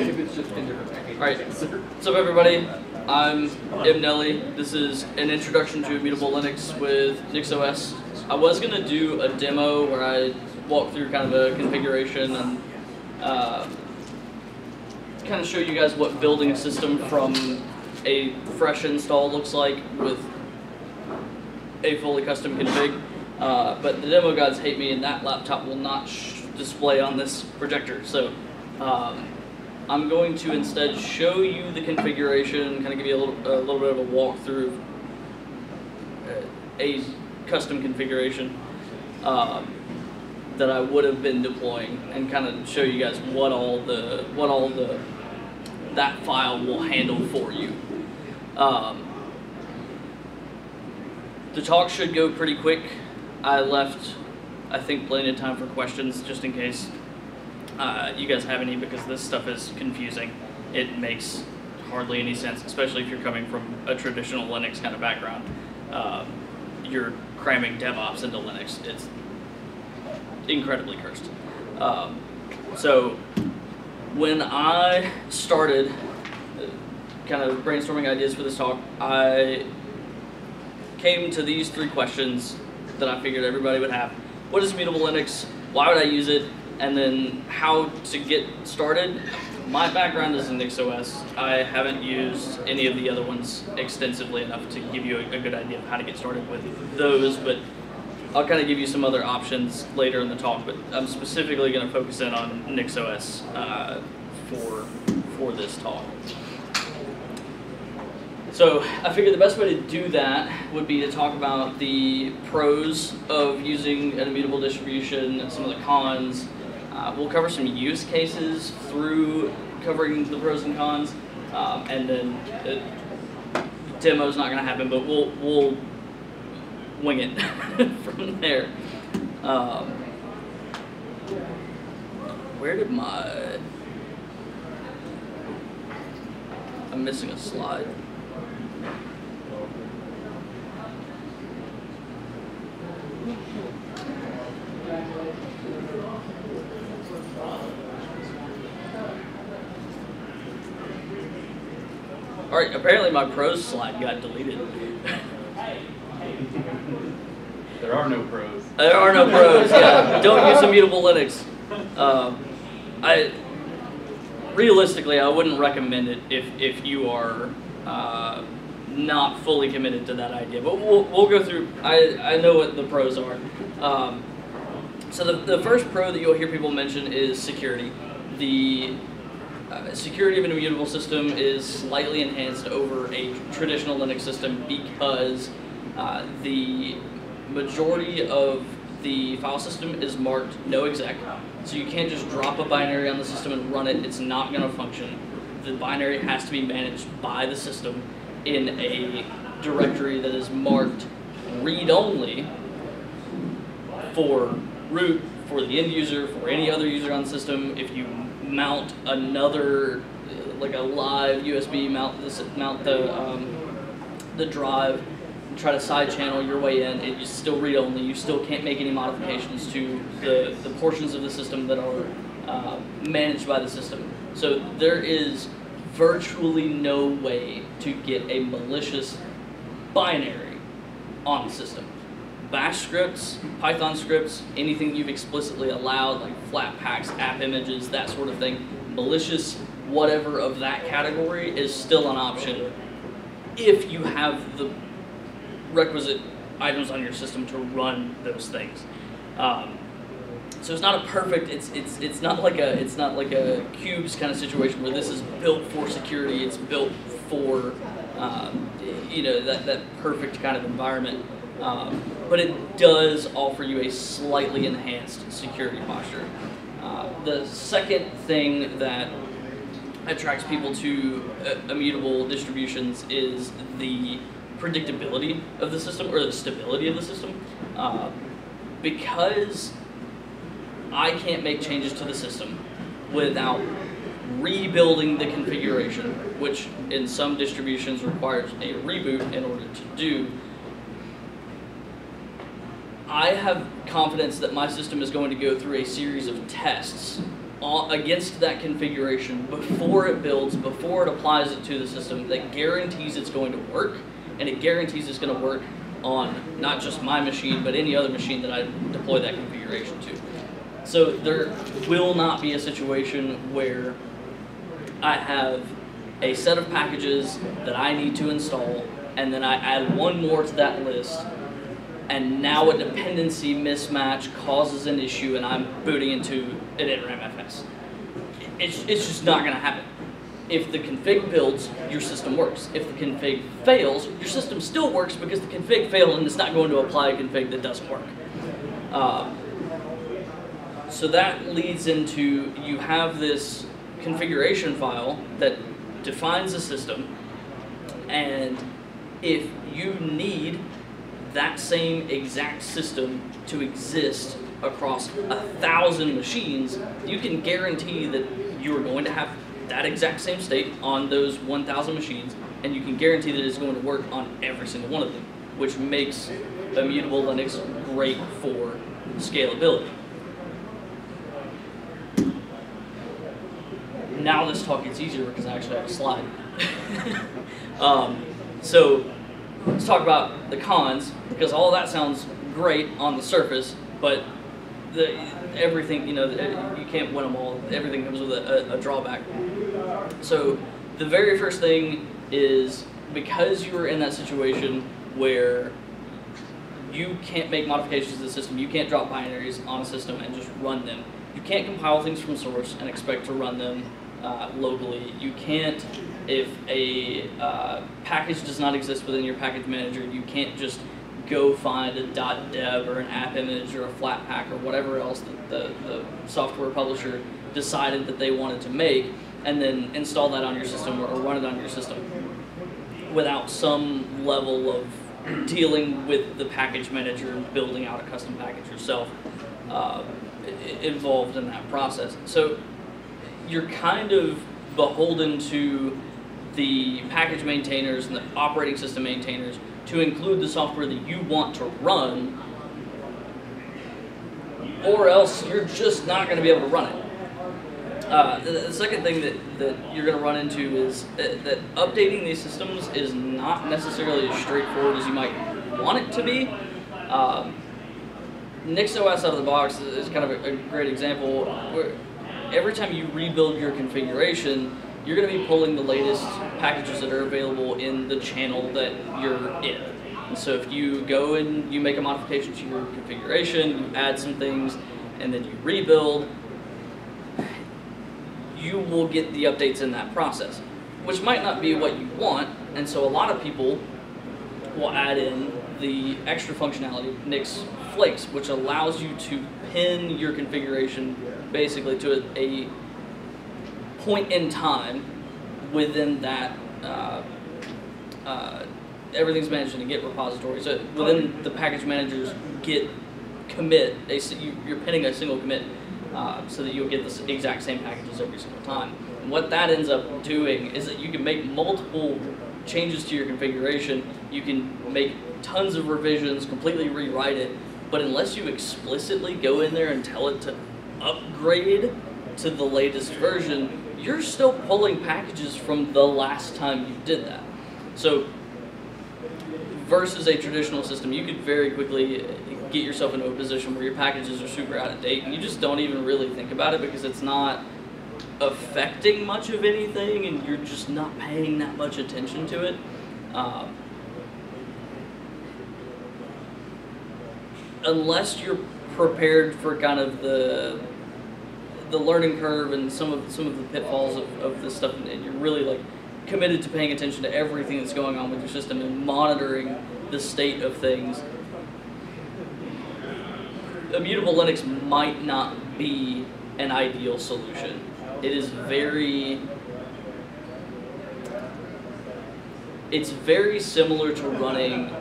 It's just in different packages. Alright, what's up everybody? I'm M-Nelly. This is an introduction to Immutable Linux with NixOS. I was going to do a demo where I walk through kind of a configuration and kind of show you guys what building a system from a fresh install looks like with a fully custom config. But the demo gods hate me and that laptop will not display on this projector. So I'm going to instead show you the configuration, kind of give you a little bit of a walkthrough of a custom configuration that I would have been deploying, and kind of show you guys what all that file will handle for you. The talk should go pretty quick. I left, I think, plenty of time for questions just in case you guys have any, because this stuff is confusing. It makes hardly any sense, especially if you're coming from a traditional Linux kind of background. You're cramming DevOps into Linux. It's incredibly cursed. So when I started kind of brainstorming ideas for this talk, I came to these three questions that I figured everybody would have. What is Immutable Linux? Why would I use it? And then how to get started. My background is in NixOS. I haven't used any of the other ones extensively enough to give you a good idea of how to get started with those, but I'll kind of give you some other options later in the talk, but I'm specifically going to focus in on NixOS for this talk. So I figured the best way to do that would be to talk about the pros of using an immutable distribution, some of the cons. We'll cover some use cases through covering the pros and cons, and then the demo's not going to happen, but we'll wing it from there. Where did my... I'm missing a slide. Alright, apparently my pros slide got deleted. There are no pros. There are no pros, yeah. Don't use Immutable Linux. Realistically, I wouldn't recommend it if you are not fully committed to that idea. But we'll go through, I know what the pros are. So the first pro that you'll hear people mention is security. The security of an immutable system is slightly enhanced over a traditional Linux system because the majority of the file system is marked no exec. So you can't just drop a binary on the system and run it. It's not going to function. The binary has to be managed by the system in a directory that is marked read-only for root, for the end user, for any other user on the system. If you mount another, like a live USB, mount the drive, and try to side channel your way in, it is still read only. You still can't make any modifications to the portions of the system that are managed by the system. So there is virtually no way to get a malicious binary on the system. Bash scripts, Python scripts, anything you've explicitly allowed, like Flatpaks, app images, that sort of thing, malicious, whatever of that category is still an option if you have the requisite items on your system to run those things. So it's not a perfect. It's not like a cubes kind of situation where this is built for security. It's built for that perfect kind of environment. But it does offer you a slightly enhanced security posture. The second thing that attracts people to immutable distributions is the predictability of the system, or the stability of the system. Because I can't make changes to the system without rebuilding the configuration, which in some distributions requires a reboot in order to do. I have confidence that my system is going to go through a series of tests against that configuration before it builds, before it applies it to the system, that guarantees it's going to work, and it guarantees it's going to work on not just my machine, but any other machine that I deploy that configuration to. So there will not be a situation where I have a set of packages that I need to install, and then I add one more to that list, and now a dependency mismatch causes an issue and I'm booting into an NRAM-FS. It's just not going to happen. If the config builds, your system works. If the config fails, your system still works because the config failed and it's not going to apply a config that doesn't work. So that leads into, you have this configuration file that defines the system, and if you need that same exact system to exist across 1,000 machines, you can guarantee that you are going to have that exact same state on those 1,000 machines, and you can guarantee that it's going to work on every single one of them, which makes Immutable Linux great for scalability. Now this talk gets easier because I actually have a slide. So let's talk about the cons, because all that sounds great on the surface, but everything, you can't win them all. Everything comes with a drawback. So the very first thing is, because you are in that situation where you can't make modifications to the system, you can't drop binaries on a system and just run them. You can't compile things from source and expect to run them locally. You can't, if a package does not exist within your package manager, you can't just go find a .deb or an app image or a Flatpak or whatever else that the software publisher decided that they wanted to make, and then install that on your system or run it on your system without some level of dealing with the package manager and building out a custom package yourself involved in that process. So you're kind of beholden to the package maintainers and the operating system maintainers to include the software that you want to run, or else you're just not going to be able to run it. The second thing that you're going to run into is that updating these systems is not necessarily as straightforward as you might want it to be. NixOS out of the box is kind of a great example, where every time you rebuild your configuration, you're going to be pulling the latest packages that are available in the channel that you're in. And so if you go and you make a modification to your configuration, you add some things, and then you rebuild, you will get the updates in that process, which might not be what you want. And so a lot of people will add in the extra functionality, Nix Flakes, which allows you to pin your configuration basically to a point in time within that everything's managed in a Git repository. So within the package manager's Git commit, you're pinning a single commit so that you'll get the exact same packages every single time. And what that ends up doing is that you can make multiple changes to your configuration. You can make tons of revisions, completely rewrite it, but unless you explicitly go in there and tell it to upgrade to the latest version, you're still pulling packages from the last time you did that. So versus a traditional system, you could very quickly get yourself into a position where your packages are super out of date and you just don't even really think about it because it's not affecting much of anything and you're just not paying that much attention to it. Unless you're prepared for kind of the learning curve and some of the pitfalls of this stuff, and you're really like committed to paying attention to everything that's going on with your system and monitoring the state of things, Immutable Linux might not be an ideal solution. It is it's very similar to running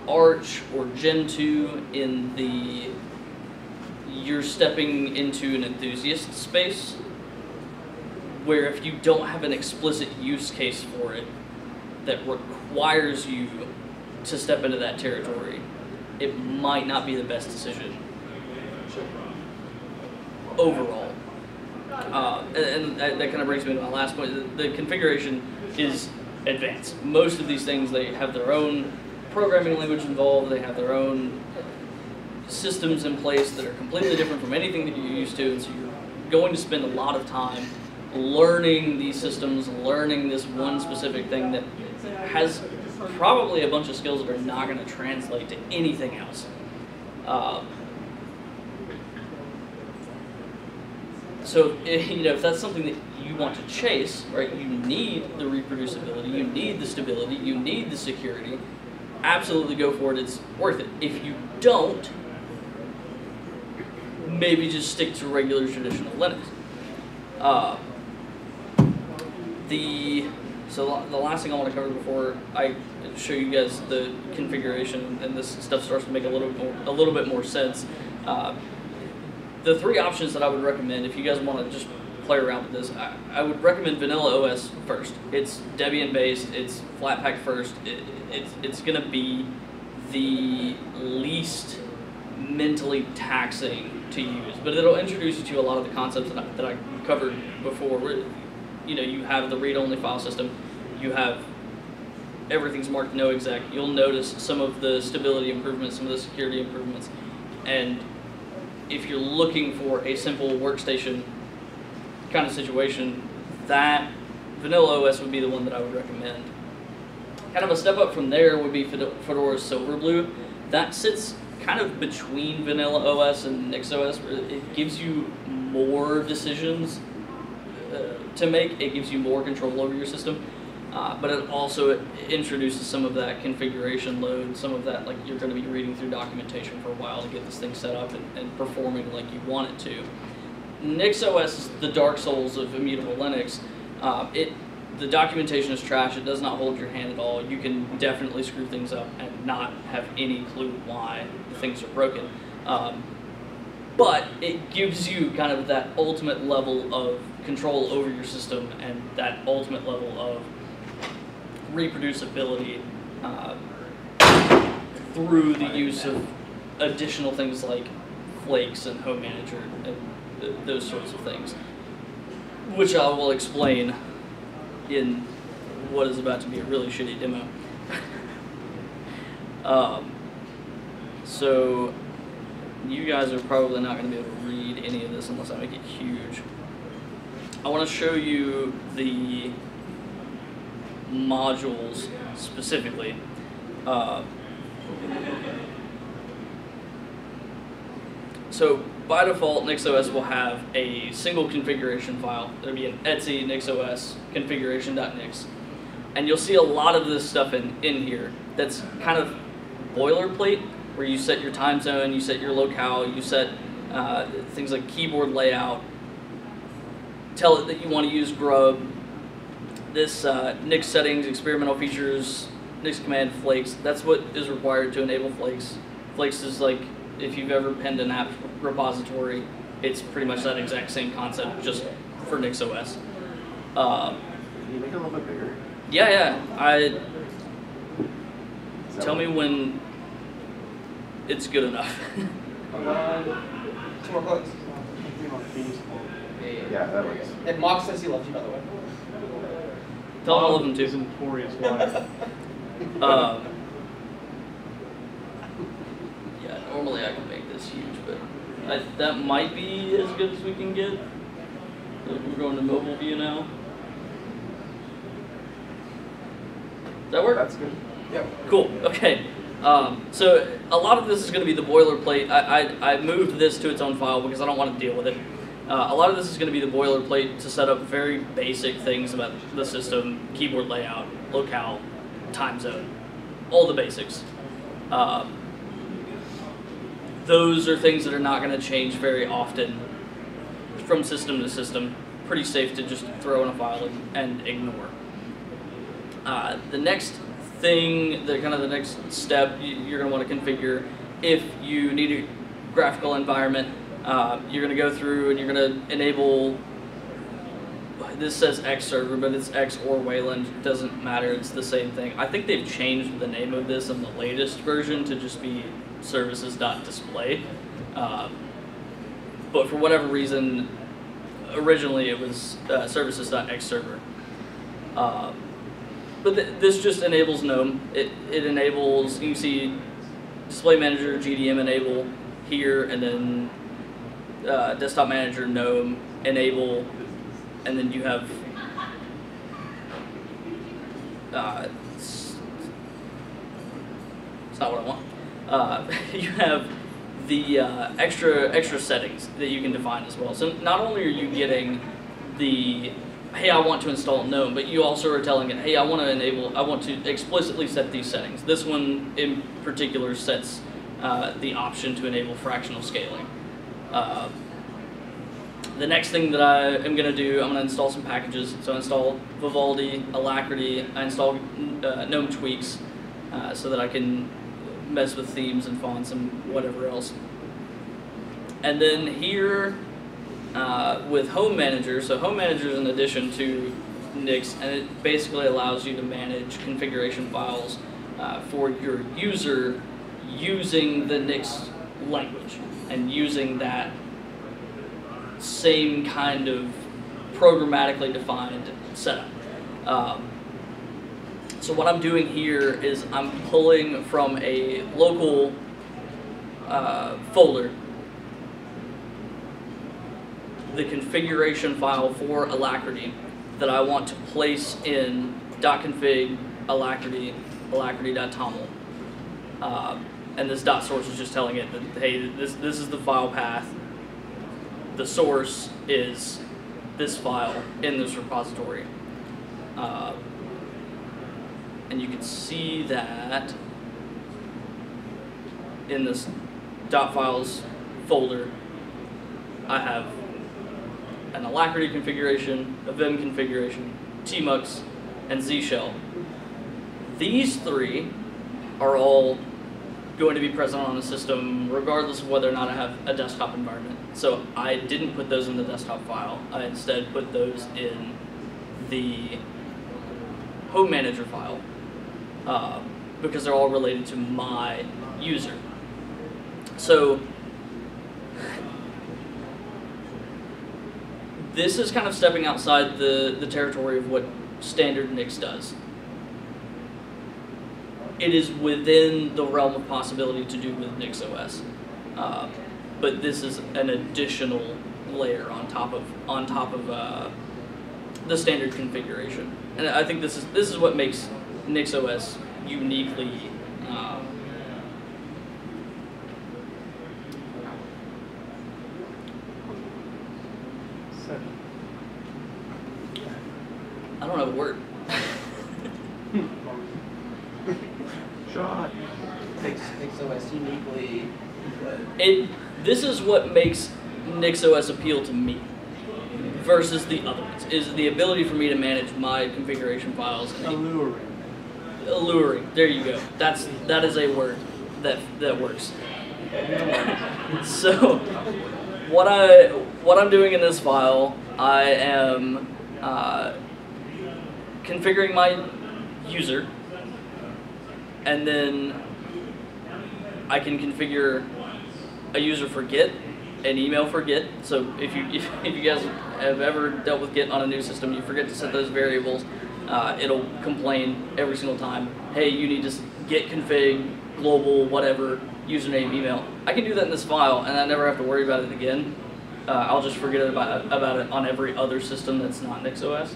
Arch or Gentoo in the you're stepping into an enthusiast space, where if you don't have an explicit use case for it that requires you to step into that territory, it might not be the best decision overall. And that kind of brings me to my last point. The configuration is advanced. Most of these things, they have their own programming language involved, they have their own systems in place that are completely different from anything that you're used to, and so you're going to spend a lot of time learning these systems, learning this one specific thing that has probably a bunch of skills that are not going to translate to anything else. So, if that's something that you want to chase, right, you need the reproducibility, you need the stability, you need the security, absolutely go for it, it's worth it. If you don't, maybe just stick to regular traditional Linux. So the last thing I want to cover before I show you guys the configuration and this stuff starts to make a little bit more sense. The three options that I would recommend if you guys want to just play around with this, I would recommend Vanilla OS first. It's Debian based, it's Flatpak first, it's going to be the least mentally taxing to use, but it'll introduce you to a lot of the concepts that I covered before. You have the read-only file system, you have everything's marked no exec, you'll notice some of the stability improvements, some of the security improvements, and if you're looking for a simple workstation kind of situation, that Vanilla OS would be the one that I would recommend. Kind of a step up from there would be Fedora's Silverblue. That sits kind of between Vanilla OS and NixOS, where it gives you more decisions to make, it gives you more control over your system, but it also introduces some of that configuration load, some of that, like, you're going to be reading through documentation for a while to get this thing set up and performing like you want it to. NixOS is the Dark Souls of Immutable Linux. The documentation is trash, it does not hold your hand at all. You can definitely screw things up and not have any clue why things are broken. But it gives you kind of that ultimate level of control over your system and that ultimate level of reproducibility through the use of additional things like flakes and home manager and those sorts of things, which I will explain in what is about to be a really shitty demo. So you guys are probably not going to be able to read any of this unless I make it huge. I want to show you the modules specifically. So by default, NixOS will have a single configuration file. There'll be an etc NixOS configuration.nix. And you'll see a lot of this stuff in here that's kind of boilerplate, where you set your time zone, you set your locale, you set things like keyboard layout, tell it that you want to use grub, this Nix settings, experimental features, Nix command flakes. That's what is required to enable flakes. Flakes is like, if you've ever penned an app repository, it's pretty much that exact same concept, just for NixOS. Can you make it a little bit bigger? Yeah. Tell me when it's good enough. 2 more clicks. Yeah, that works. And Mock says he loves you, by the way. Tell him I love him too. His notorious wife. Yeah, normally I can make this huge, but that might be as good as we can get. We're going to mobile view now. Does that work? That's good. Yep. Cool, okay. So a lot of this is going to be the boilerplate. I moved this to its own file because I don't want to deal with it. A lot of this is going to be the boilerplate to set up very basic things about the system, keyboard layout, locale, time zone, all the basics. Those are things that are not going to change very often from system to system. Pretty safe to just throw in a file and ignore. The next thing, the next step you're going to want to configure, if you need a graphical environment, you're going to go through and you're going to enable, this says X server, but it's X or Wayland, it doesn't matter, it's the same thing. I think they've changed the name of this in the latest version to just be services.display. But for whatever reason, originally it was services.xserver. But this just enables GNOME. It enables, you can see Display Manager, GDM enable here, and then Desktop Manager, GNOME, enable, and then you have it's not what I want. You have the extra settings that you can define as well. So not only are you getting the, hey, I want to install GNOME, but you also are telling it, hey, I want to explicitly set these settings. This one in particular sets the option to enable fractional scaling. The next thing that I am going to do, I'm going to install some packages. So I install Vivaldi, Alacrity, I install GNOME tweaks so that I can mess with themes and fonts and whatever else. And then here with Home Manager, so Home Manager is an addition to Nix, and it basically allows you to manage configuration files for your user using the Nix language and using that same kind of programmatically defined setup. So what I'm doing here is I'm pulling from a local folder the configuration file for Alacrity that I want to place in .config alacrity alacrity.toml. And this .source is just telling it that, hey, this is the file path. The source is this file in this repository. And you can see that in this .files folder, I have an Alacrity configuration, a Vim configuration, tmux, and zshell. These three are all going to be present on the system regardless of whether or not I have a desktop environment. So I didn't put those in the desktop file. I instead put those in the Home Manager file because they're all related to my user. So this is kind of stepping outside the territory of what standard Nix does. It is within the realm of possibility to do with NixOS, but this is an additional layer on top of the standard configuration, and I think this is what makes NixOS uniquely I don't have a word. Shot. NixOS uniquely. This is what makes NixOS appeal to me versus the other ones, is the ability for me to manage my configuration files. Alluring. Alluring. There you go. That is a word that works. So what I'm doing in this file, I am configuring my user, and then I can configure a user for Git, an email for Git. So if you guys have ever dealt with Git on a new system, you forget to set those variables, it'll complain every single time, hey, you need to git config global whatever username email. I can do that in this file, and I never have to worry about it again. I'll just forget about it on every other system that's not NixOS.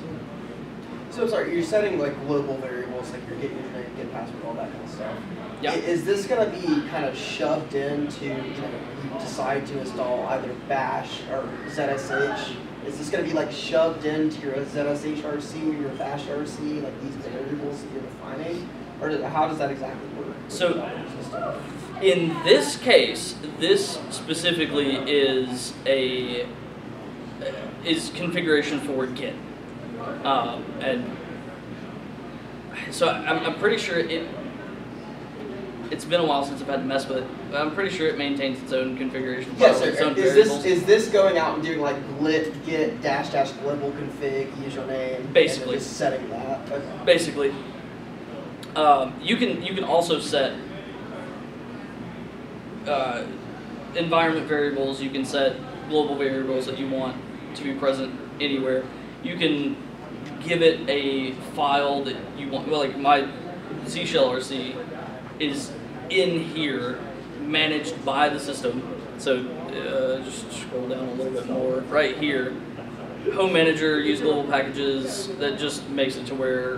So sorry, you're setting like global variables, like your Git username, Git password, all that kind of stuff. Yeah. Is this going to be kind of shoved into, you decide to install either Bash or ZSH? Is this going to be like shoved into your ZSH RC or your Bash RC, like these variables that you're defining? Or how does that exactly work? So in this case, this specifically is configuration for Git. And so I'm pretty sure it's been a while since I've had to mess with it, but I'm pretty sure it maintains its own configuration files, its own variables. Is this going out and doing like git dash global config username? Basically. And just setting that? Okay. Basically. You can also set environment variables, you can set global variables that you want to be present anywhere. You can give it a file that you want. Well, like my Z shell RC is in here, managed by the system. So just scroll down a little bit more. Right here, Home Manager, use global packages. That just makes it to where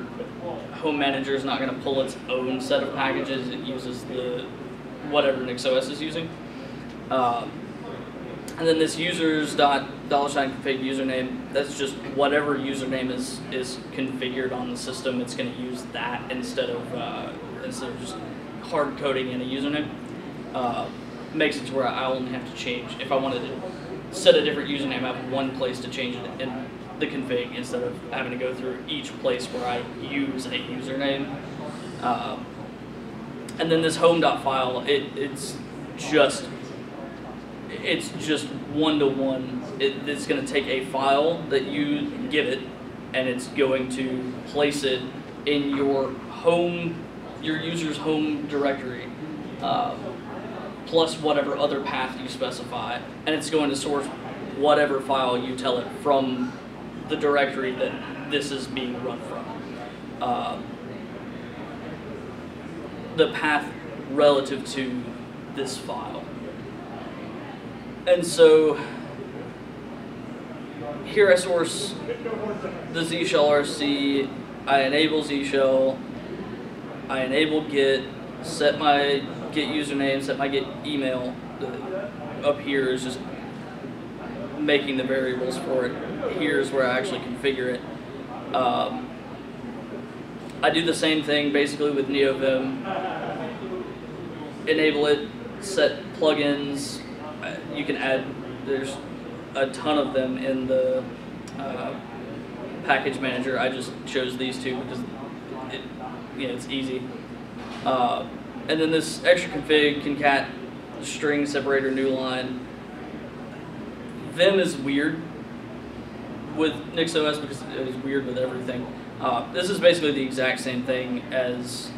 Home Manager is not going to pull its own set of packages. It uses the whatever NixOS is using. And then this users.$config username, that's just whatever username is configured on the system. It's going to use that instead of just hard coding in a username. Makes it to where I only have to change. If I wanted to set a different username, I have one place to change it in the config instead of having to go through each place where I use a username. And then this home.file, it's just one-to-one. It's going to take a file that you give it, and it's going to place it in your user's home directory, plus whatever other path you specify, and it's going to source whatever file you tell it from the directory that this is being run from. The path relative to this file. And so here I source the Z shell RC, I enable Z shell, I enable Git, set my Git username, set my Git email. Up here is just making the variables for it. Here's where I actually configure it. I do the same thing basically with NeoVim. Enable it, set plugins. You can add, there's a ton of them in the package manager. I just chose these two because it's easy. And then this extra config, concat, string separator, new line. Vim is weird with NixOS because it is weird with everything. This is basically the exact same thing as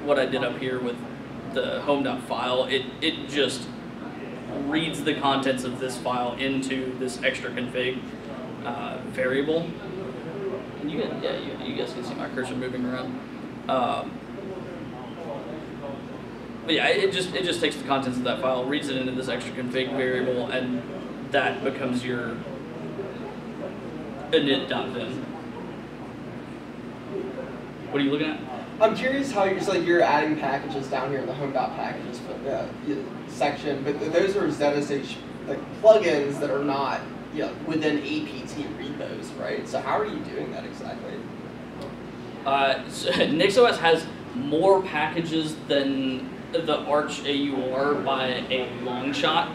what I did up here with the home.file. It just reads the contents of this file into this extra config variable. And you guys can see my cursor moving around. But yeah, it just takes the contents of that file, reads it into this extra config variable, and that becomes your init.vim. What are you looking at? I'm curious how you're adding packages down here in the home.packages section, but those are ZSH plugins that are not within APT repos, right? So how are you doing that exactly? So NixOS has more packages than the Arch AUR by a long shot,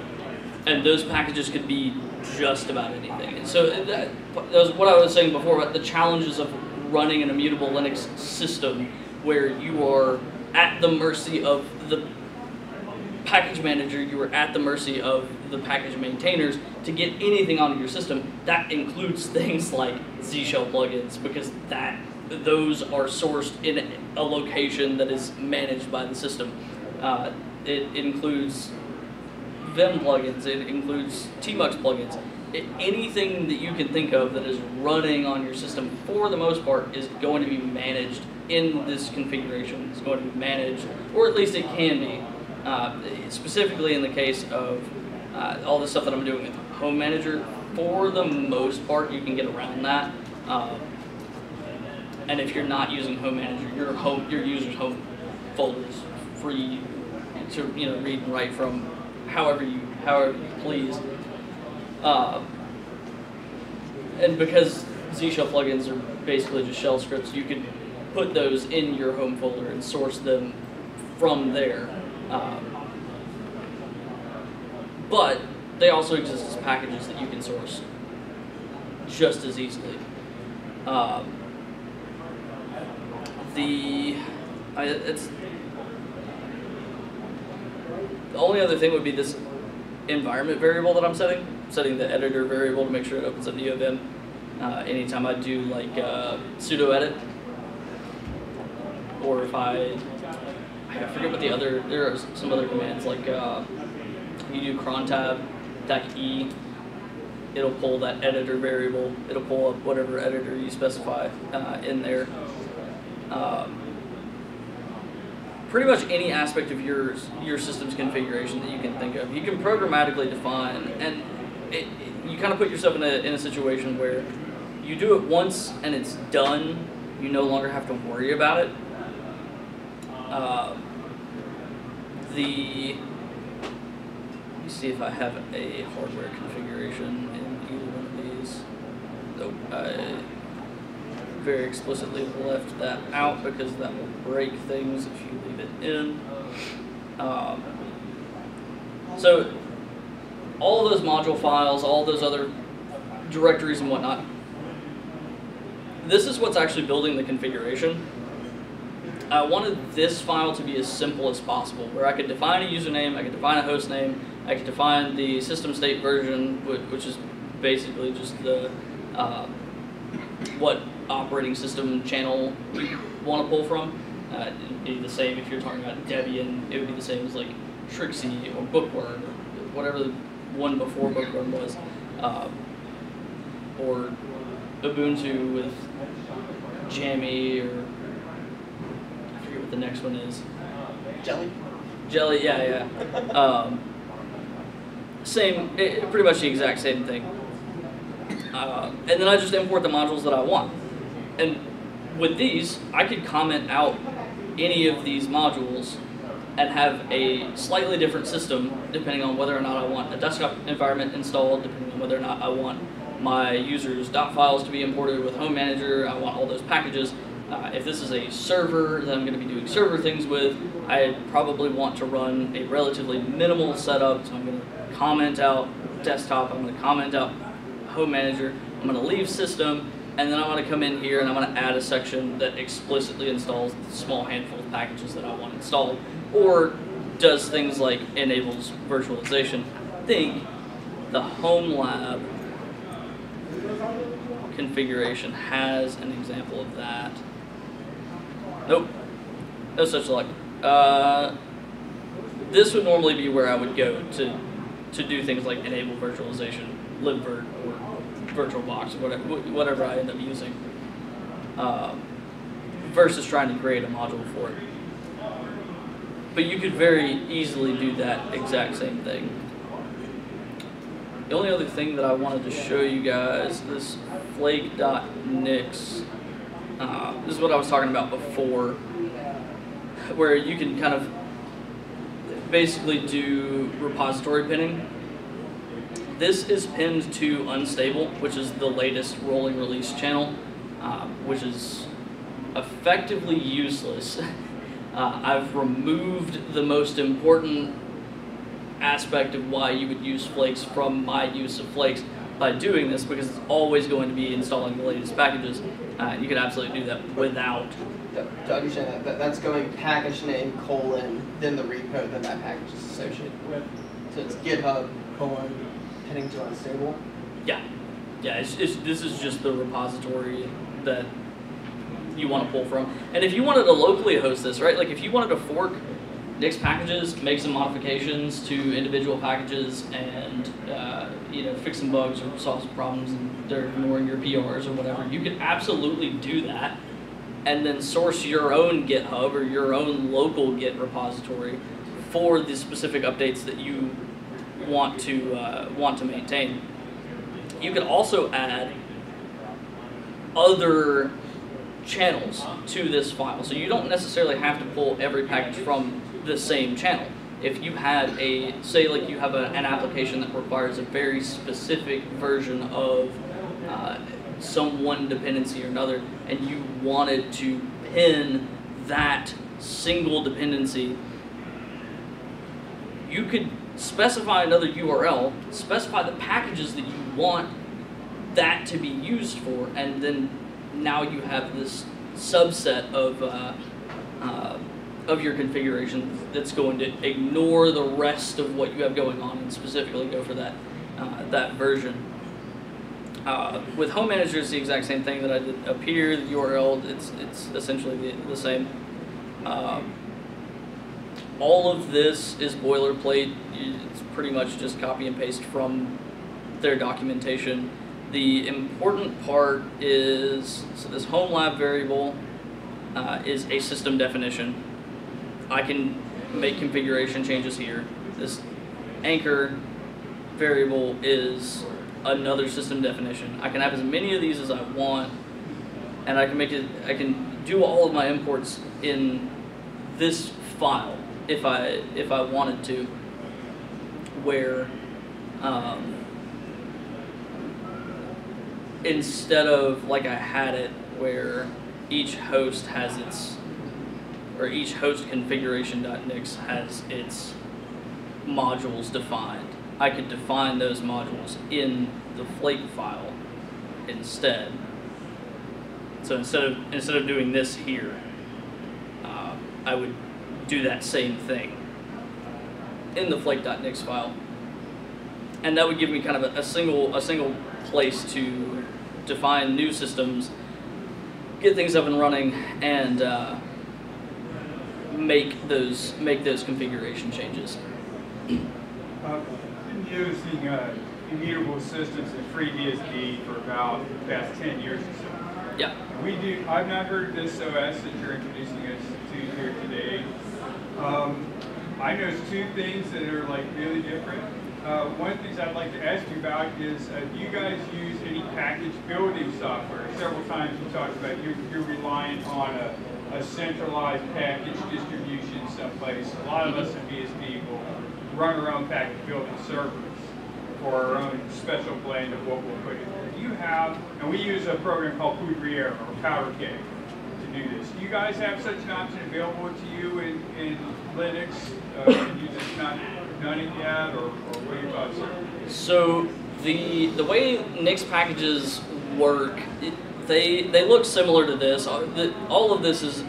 and those packages could be just about anything. And so that was what I was saying before about the challenges of running an immutable Linux system where you are at the mercy of the package manager, you are at the mercy of the package maintainers to get anything onto your system. That includes things like Z shell plugins, because those are sourced in a location that is managed by the system. It includes Vim plugins, it includes Tmux plugins. Anything that you can think of that is running on your system, for the most part, is going to be managed in this configuration. It's going to be managed, or at least it can be. Specifically in the case of all the stuff that I'm doing with Home Manager, for the most part, you can get around that. And if you're not using Home Manager, your user's home folder is free to read and write from however you please. And because Z shell plugins are basically just shell scripts, you can put those in your home folder and source them from there. But they also exist as packages that you can source just as easily. The only other thing would be this environment variable that I'm setting the editor variable to make sure it opens up NeoVim. Anytime I do like sudo edit, or if I forget what there are some other commands like you do cron tab, -e, it'll pull that editor variable. It'll pull up whatever editor you specify in there. Pretty much any aspect of your system's configuration that you can think of, you can programmatically define, and you kind of put yourself in a situation where you do it once and it's done. You no longer have to worry about it. Let me see if I have a hardware configuration in either one of these. Nope, I very explicitly left that out because that will break things if you leave it in. So all of those module files, all those other directories and whatnot, this is what's actually building the configuration. I wanted this file to be as simple as possible, where I could define a username, I could define a host name, I could define the system state version, which is basically just the what operating system channel you want to pull from. It'd be the same if you're talking about Debian. It would be the same as like Trixie or Bookworm, or whatever the one before Bookworm was, or Ubuntu with Jammy, or I forget what the next one is. Jelly, yeah. Same, pretty much the exact same thing. And then I just import the modules that I want. And with these, I could comment out any of these modules and have a slightly different system depending on whether or not I want a desktop environment installed, depending on whether or not I want my users' dot files to be imported with Home Manager. I want all those packages. If this is a server that I'm going to be doing server things with, I probably want to run a relatively minimal setup. So I'm going to comment out desktop, I'm going to comment out Home Manager, I'm going to leave system, and then I'm going to come in here and I'm going to add a section that explicitly installs the small handful of packages that I want installed, or does things like enables virtualization. Think the Home Lab configuration has an example of that. Nope, no such luck. This would normally be where I would go to do things like enable virtualization, libvirt, or VirtualBox, or whatever I end up using, versus trying to create a module for it. But you could very easily do that exact same thing. The only other thing that I wanted to show you guys is flake.nix. This is what I was talking about before, where you can kind of basically do repository pinning. This is pinned to unstable, which is the latest rolling release channel, which is effectively useless. I've removed the most important aspect of why you would use Flakes from my use of Flakes by doing this, because it's always going to be installing the latest packages. You can absolutely do that without. To understand that's going package name : then the repo that that package is associated with. So it's GitHub : pinning to unstable. Yeah. This is just the repository that you want to pull from. And if you wanted to locally host this, right? Like if you wanted to fork Nix packages, make some modifications to individual packages, and fix some bugs or solve some problems, and they're ignoring your PRs or whatever, you could absolutely do that, and then source your own GitHub or your own local Git repository for the specific updates that you want to maintain. You could also add other channels to this file, so you don't necessarily have to pull every package from the same channel. If you had say like you have an application that requires a very specific version of some one dependency or another, and you wanted to pin that single dependency, you could specify another URL, specify the packages that you want that to be used for, and then now you have this subset of your configuration that's going to ignore the rest of what you have going on and specifically go for that that version. With Home Manager, it's the exact same thing that I did up here. The URL, it's essentially the same. All of this is boilerplate. It's pretty much just copy and paste from their documentation. The important part is, so this home lab variable is a system definition. I can make configuration changes here. This anchor variable is another system definition. I can have as many of these as I want, and I can do all of my imports in this file if I wanted to, where instead of like I had it where each host has its, or each host configuration.nix has its modules defined. I could define those modules in the flake file instead. So instead of doing this here, I would do that same thing in the flake.nix file, and that would give me kind of a single place to define new systems, get things up and running, and make those configuration changes. Been using immutable systems in FreeBSD for about the past 10 years or so. Yeah. I've not heard of this OS that you're introducing us to here today. I noticed two things that are like really different. One of the things I'd like to ask you about is, do you guys use any package building software? Several times you talked about you're reliant on a centralized package distribution someplace. A lot of us in BSD will run our own package building servers for our own special blend of what we'll put in there. Do you have, and we use a program called Poudriere or Powder Keg to do this. Do you guys have such an option available to you in Linux? Have you just not done it yet, or what are your thoughts there? So the way Nix packages work, they look similar to this. All of this is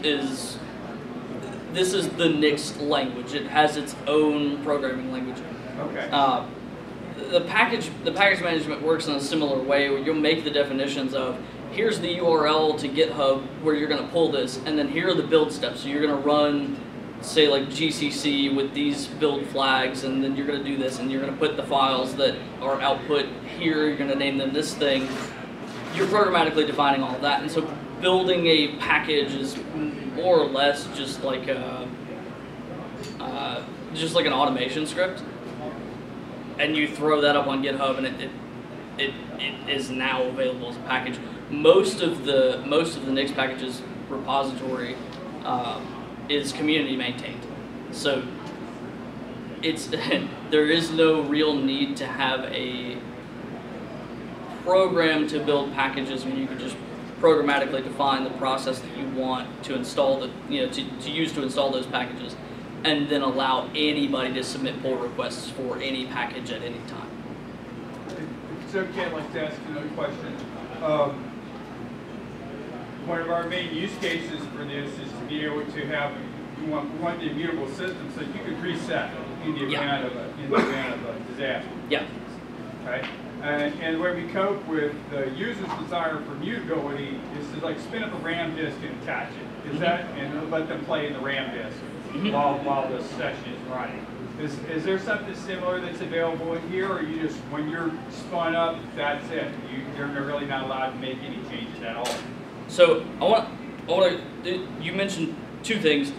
the Nix language. It has its own programming language. Okay. The package management works in a similar way, where you'll make the definitions of, here's the URL to GitHub where you're going to pull this, and then here are the build steps. So you're going to run, say, like GCC with these build flags, and then you're going to do this, and you're going to put the files that are output here. You're going to name them this thing. You're programmatically defining all of that, and so building a package is more or less just like an automation script, and you throw that up on GitHub, and it is now available as a package. Most of the Nix packages repository is community maintained, so it's there is no real need to have a program to build packages when you can just programmatically define the process that you want to install to use to install those packages, and then allow anybody to submit pull requests for any package at any time. If it's okay, I'd like to ask another question. One of our main use cases for this is to be able to have, we want the immutable system so you could reset in the event of a disaster. Yeah. Okay. And the way we cope with the user's desire for mutability is to like spin up a RAM disk and attach it. Is that, and let them play in the RAM disk while the session is running. Is there something similar that's available in here, or you just, when you're spun up, that's it? You're really not allowed to make any changes at all? So I want to. You mentioned two things.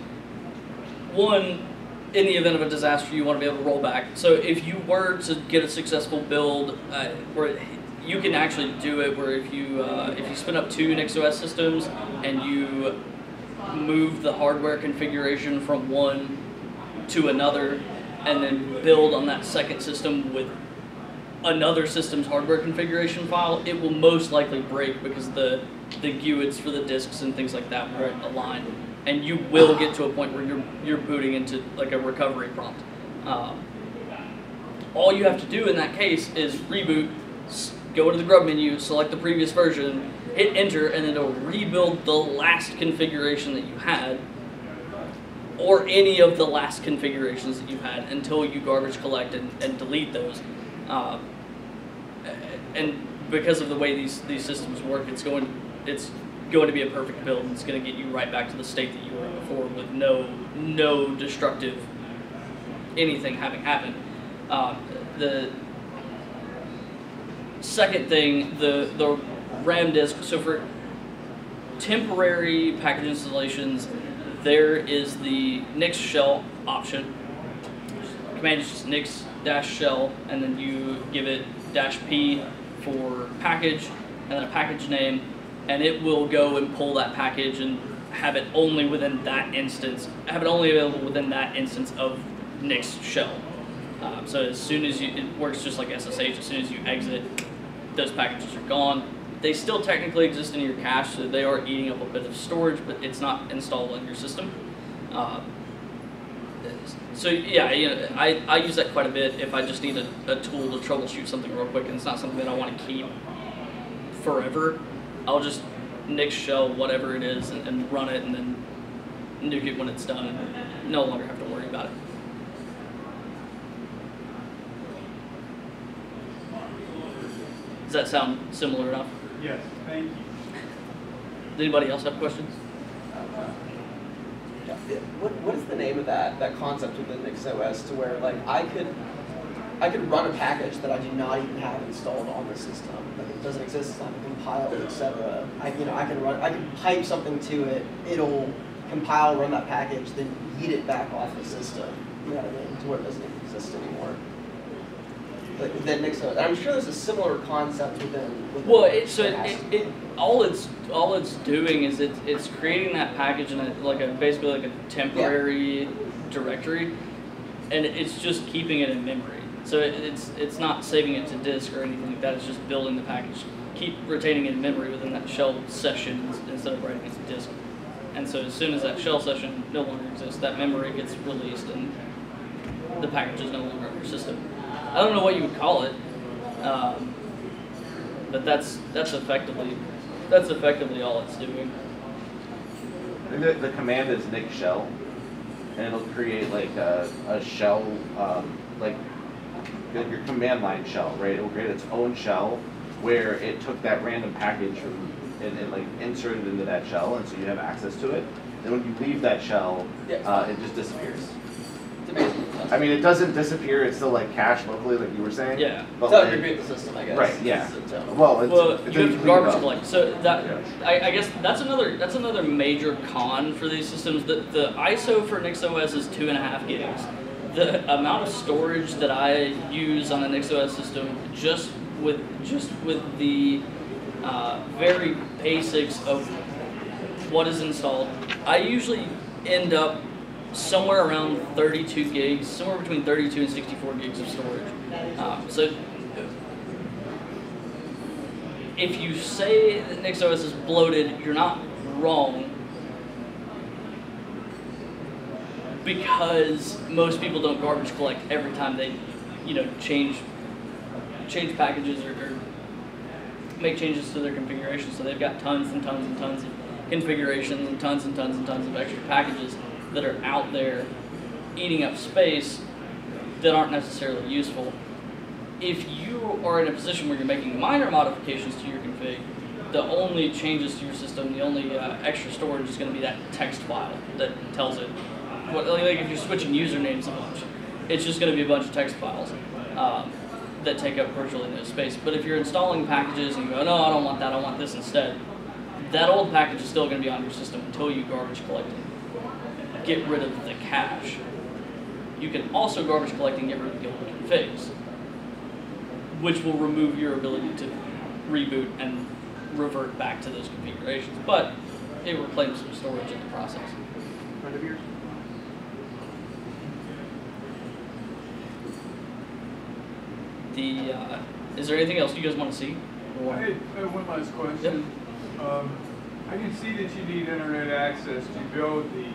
One, in the event of a disaster, you want to be able to roll back. So if you were to get a successful build, where you can actually do it, where if you spin up two NixOS systems and you move the hardware configuration from one to another, and then build on that second system with another system's hardware configuration file, it will most likely break because the GUIDs for the disks and things like that won't align, and you will get to a point where you're booting into like a recovery prompt. All you have to do in that case is reboot, go to the grub menu, select the previous version, hit enter, and then it'll rebuild the last configuration that you had, or any of the last configurations that you've had, until you garbage collect and delete those. And because of the way these systems work, it's going to be a perfect build, and it's going to get you right back to the state that you were in before, with no destructive anything having happened. second thing, the RAM disk. So for temporary package installations, there is the Nix shell option. Command is just nix-shell, and then you give it -p for package, and then a package name, and it will go and pull that package and have it only within that instance, have it only available within that instance of Nix shell. So as soon as it works just like SSH, as soon as you exit, those packages are gone. They still technically exist in your cache, so they are eating up a bit of storage, but it's not installed on your system. So yeah, I use that quite a bit if I just need a tool to troubleshoot something real quick, and it's not something that I want to keep forever. I'll just Nix shell whatever it is and run it, and then nuke it when it's done, and no longer have to worry about it. Does that sound similar enough? Yes, thank you. Does anybody else have questions? What is the name of that concept within NixOS to where like I could run a package that I do not even have installed on the system, like it doesn't exist, it's not compiled, etc. I can pipe something to it, it'll compile, run that package, then yeet it back off the system. You know what I mean? To where it doesn't exist anymore. Like within NixOS, and I'm sure there's a similar concept within well, all it's doing is it's creating that package in basically like a temporary directory, and it's just keeping it in memory. So it's not saving it to disk or anything like that. It's just building the package, keep retaining it in memory within that shell session instead of writing it to disk. And so as soon as that shell session no longer exists, that memory gets released and the package is no longer on your system. I don't know what you would call it, but that's effectively all it's doing. The command is nix shell, and it'll create like a shell, like your command line shell, right? It will create its own shell where it took that random package and like inserted into that shell, and so you have access to it. And when you leave that shell, it just disappears. I mean, it doesn't disappear. It's still like cached locally, like you were saying. Yeah. But So like, reboot the system, I guess. right. Yeah. Well, it's you have to garbage collect. So that I guess that's another major con for these systems. The ISO for NixOS is 2.5 gigs. The amount of storage that I use on a NixOS system, just with the very basics of what is installed, I usually end up somewhere around 32 gigs, somewhere between 32 and 64 gigs of storage. So if you say that NixOS is bloated, you're not wrong, because most people don't garbage collect every time they, change packages or make changes to their configuration. So they've got tons and tons and tons of configurations and tons of extra packages that are out there eating up space that aren't necessarily useful. If you are in a position where you're making minor modifications to your config, the only changes to your system, the only extra storage is going to be that text file that tells it. Like if you're switching usernames a bunch, it's just going to be a bunch of text files that take up virtually no space. But if you're installing packages and you go, no, I don't want that, I want this instead, that old package is still going to be on your system until you garbage collect it. Get rid of the cache. You can also garbage collect and get rid of the old configs, which will remove your ability to reboot and revert back to those configurations, but it reclaims some storage in the process. Friend of yours? Is there anything else you guys want to see? I have one last question. Yep. I can see that you need internet access to build the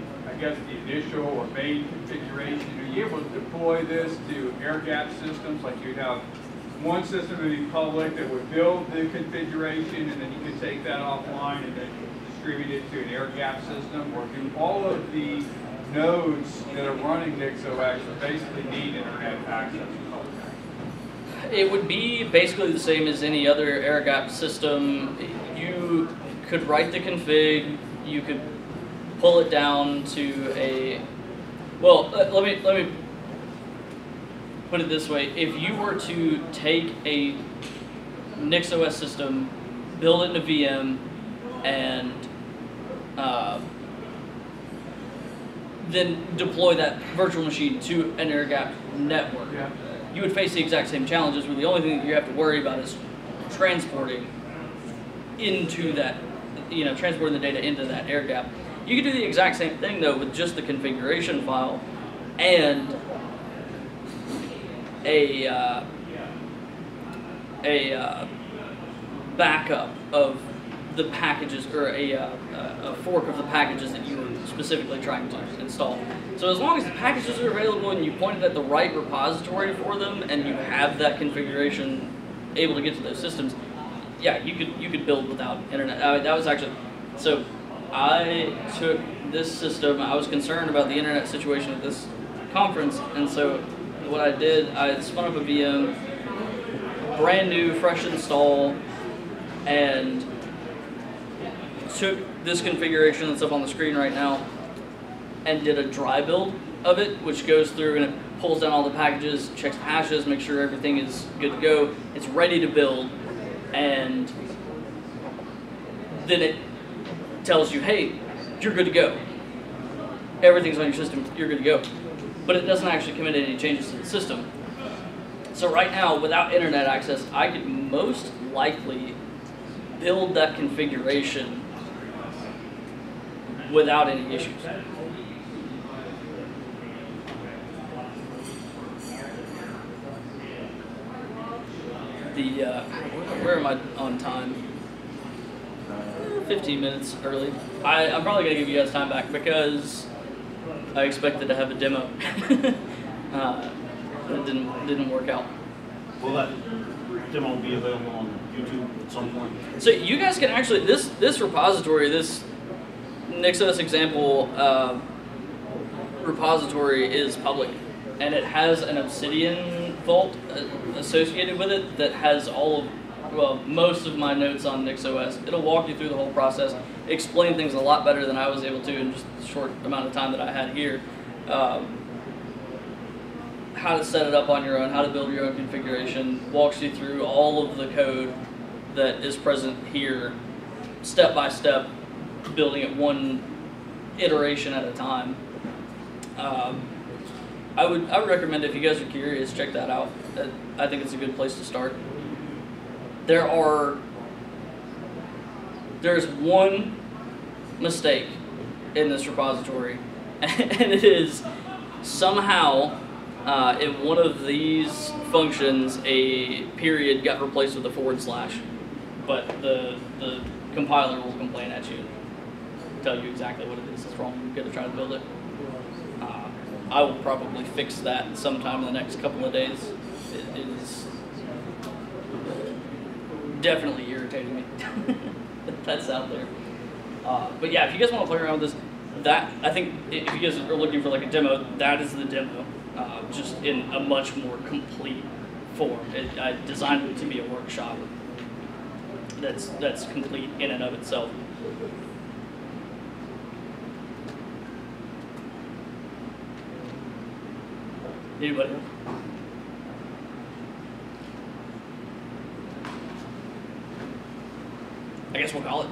initial or main configuration. Are you able to deploy this to air-gapped systems? Like you'd have one system that would be public that would build the configuration, and then you could take that offline and then distribute it to an air-gapped system? Or do all of the nodes that are running NixOS basically need internet access? It would be basically the same as any other air-gapped system. You could write the config, you could pull it down to a, well, let me put it this way. If you were to take a NixOS system, build it in a VM, and then deploy that virtual machine to an air-gapped network. Yeah. You would face the exact same challenges, where the only thing that you have to worry about is transporting into that, transporting the data into that air gap. You could do the exact same thing though with just the configuration file and a backup of the packages, or a fork of the packages that you were specifically trying to install. So as long as the packages are available and you pointed at the right repository for them, and you have that configuration able to get to those systems, yeah, you could build without internet. That was actually, so I took this system. I was concerned about the internet situation at this conference, and so what I did, I spun up a VM, brand new, fresh install, and took this configuration that's up on the screen right now and did a dry build of it, which goes through and it pulls down all the packages, checks hashes, makes sure everything is good to go. It's ready to build, and then it tells you, hey, you're good to go. Everything's on your system, you're good to go. But it doesn't actually commit any changes to the system. So right now, without internet access, I could most likely build that configuration without any issues. Where am I on time? 15 minutes early. I'm probably going to give you guys time back because I expected to have a demo. It didn't work out. Will that demo be available on YouTube at some point? So you guys can actually, this repository, this NixOS example repository is public, and it has an Obsidian vault associated with it that has most of my notes on NixOS. It'll walk you through the whole process, explain things a lot better than I was able to in just the short amount of time that I had here. How to set it up on your own, how to build your own configuration, walks you through all of the code that is present here, step by step, building it one iteration at a time. I would recommend, if you guys are curious, check that out. I think it's a good place to start. There's one mistake in this repository, and it is somehow in one of these functions a period got replaced with a /, but the compiler will complain at you and tell you exactly what it is that's wrong. You're going to try to build it. I will probably fix that sometime in the next couple of days. It is definitely irritating me. That's out there. But yeah, if you guys want to play around with this, I think if you guys are looking for like a demo, that is the demo, just in a much more complete form. I designed it to be a workshop that's complete in and of itself. Anybody else? I guess we'll call it.